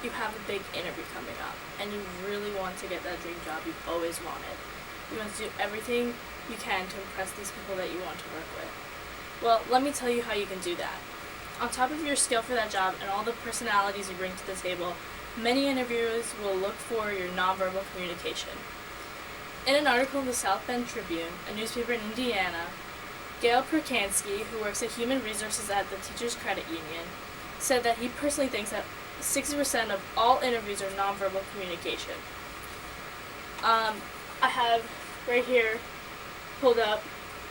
you have a big interview coming up and you really want to get that dream job you've always wanted. You want to do everything you can to impress these people that you want to work with. Well, let me tell you how you can do that. On top of your skill for that job and all the personalities you bring to the table, many interviewers will look for your nonverbal communication. In an article in the South Bend Tribune, a newspaper in Indiana, Gail Perkansky, who works at Human Resources at the Teachers Credit Union, said that he personally thinks that 60% of all interviews are nonverbal communication. I have right here pulled up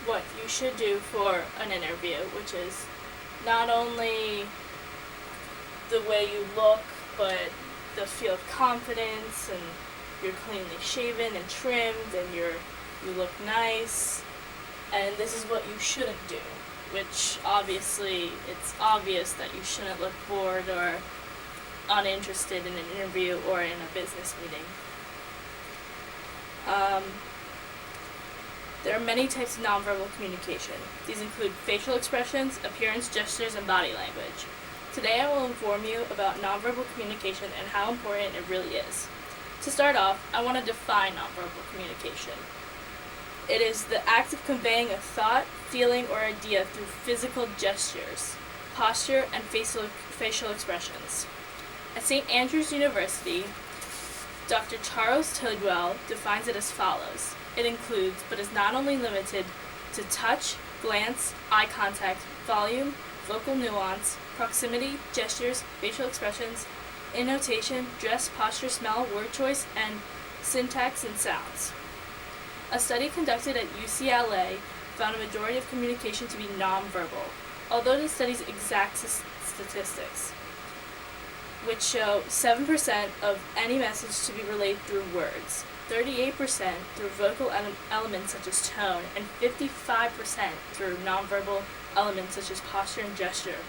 what you should do for an interview, which is not only the way you look, but the feel of confidence, and you're cleanly shaven and trimmed, and you look nice. And this is what you shouldn't do, which obviously it's obvious that you shouldn't look bored or uninterested in an interview or in a business meeting. There are many types of nonverbal communication. These include facial expressions, appearance, gestures, and body language. Today I will inform you about nonverbal communication and how important it really is. To start off, I want to define nonverbal communication. It is the act of conveying a thought, feeling, or idea through physical gestures, posture, and facial expressions. At St. Andrews University, Dr. Charles Tidwell defines it as follows. It includes, but is not only limited to touch, glance, eye contact, volume, vocal nuance, proximity, gestures, facial expressions, intonation, dress, posture, smell, word choice, and syntax and sounds. A study conducted at UCLA found a majority of communication to be nonverbal, although the study's exact statistics, which show 7% of any message to be relayed through words, 38% through vocal elements such as tone, and 55% through nonverbal elements such as posture and gesture.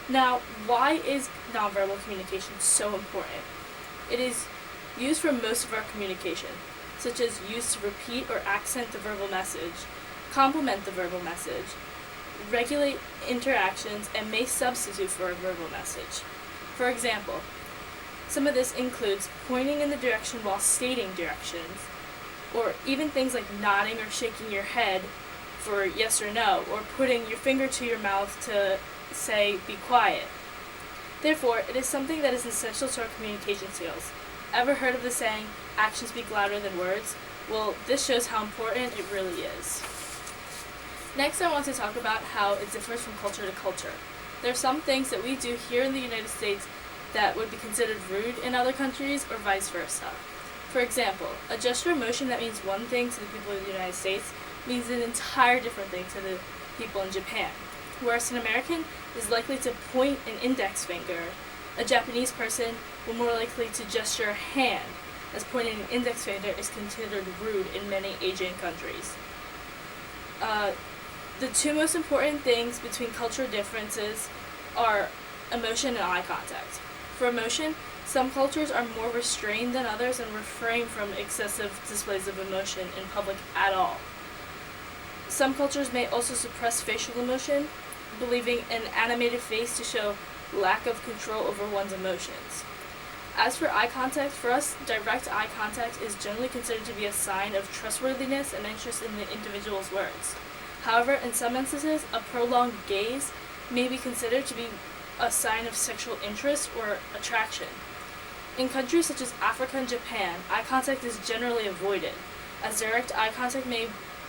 Now, why is nonverbal communication so important? It is used for most of our communication, such as used to repeat or accent the verbal message, complement the verbal message, regulate interactions, and may substitute for a verbal message. For example, some of this includes pointing in the direction while stating directions, or even things like nodding or shaking your head for yes or no, or putting your finger to your mouth to say, be quiet. Therefore, it is something that is essential to our communication skills. Ever heard of the saying, actions speak louder than words? Well, this shows how important it really is. Next, I want to talk about how it differs from culture to culture. There are some things that we do here in the United States that would be considered rude in other countries, or vice versa. For example, a gesture or motion that means one thing to the people of the United States means an entire different thing to the people in Japan. Whereas an American is likely to point an index finger, a Japanese person will more likely to gesture a hand, as pointing an index finger is considered rude in many Asian countries. The two most important things between cultural differences are emotion and eye contact. For emotion, some cultures are more restrained than others and refrain from excessive displays of emotion in public at all. Some cultures may also suppress facial emotion, believing an animated face to show lack of control over one's emotions. As for eye contact, for us, direct eye contact is generally considered to be a sign of trustworthiness and interest in the individual's words. However, in some instances, a prolonged gaze may be considered to be a sign of sexual interest or attraction. In countries such as Africa and Japan, eye contact is generally avoided, as direct eye contact may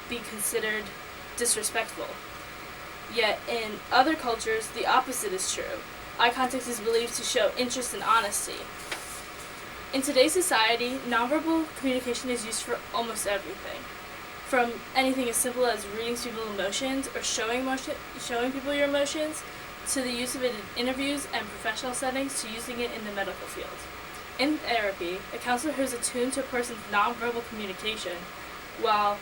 be considered disrespectful. Yet, in other cultures, the opposite is true. Eye contact is believed to show interest and honesty. In today's society, nonverbal communication is used for almost everything. From anything as simple as reading people's emotions or showing people your emotions, to the use of it in interviews and professional settings, to using it in the medical field. In therapy, a counselor who is attuned to a person's nonverbal communication, while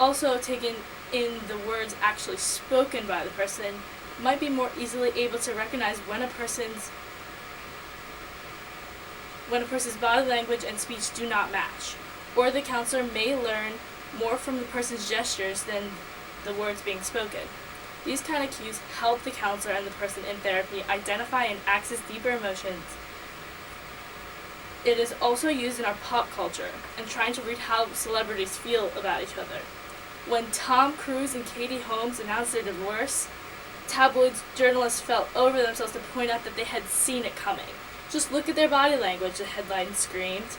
also taking in the words actually spoken by the person, might be more easily able to recognize when a person's body language and speech do not match, or the counselor may learn more from the person's gestures than the words being spoken. These kind of cues help the counselor and the person in therapy identify and access deeper emotions It is also used in our pop culture and trying to read how celebrities feel about each other. When Tom Cruise and Katie Holmes announced their divorce, tabloid journalists fell over themselves to point out that they had seen it coming. Just look at their body language, the headline screamed.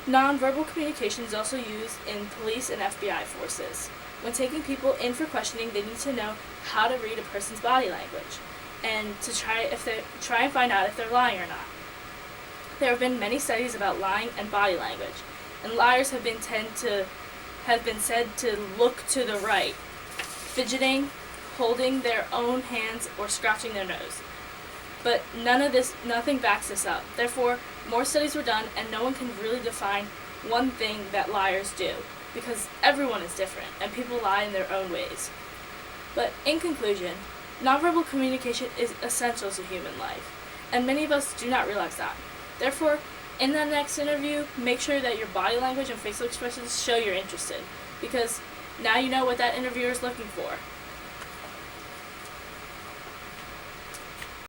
Nonverbal communication is also used in police and FBI forces. When taking people in for questioning, they need to know how to read a person's body language and to try and find out if they're lying or not. There have been many studies about lying and body language, and liars have been said to look to the right, fidgeting, holding their own hands, or scratching their nose. But nothing backs this up. Therefore, more studies were done, and no one can really define one thing that liars do, because everyone is different, and people lie in their own ways. But in conclusion, nonverbal communication is essential to human life, and many of us do not realize that. Therefore, in that next interview, make sure that your body language and facial expressions show you're interested, because now you know what that interviewer is looking for.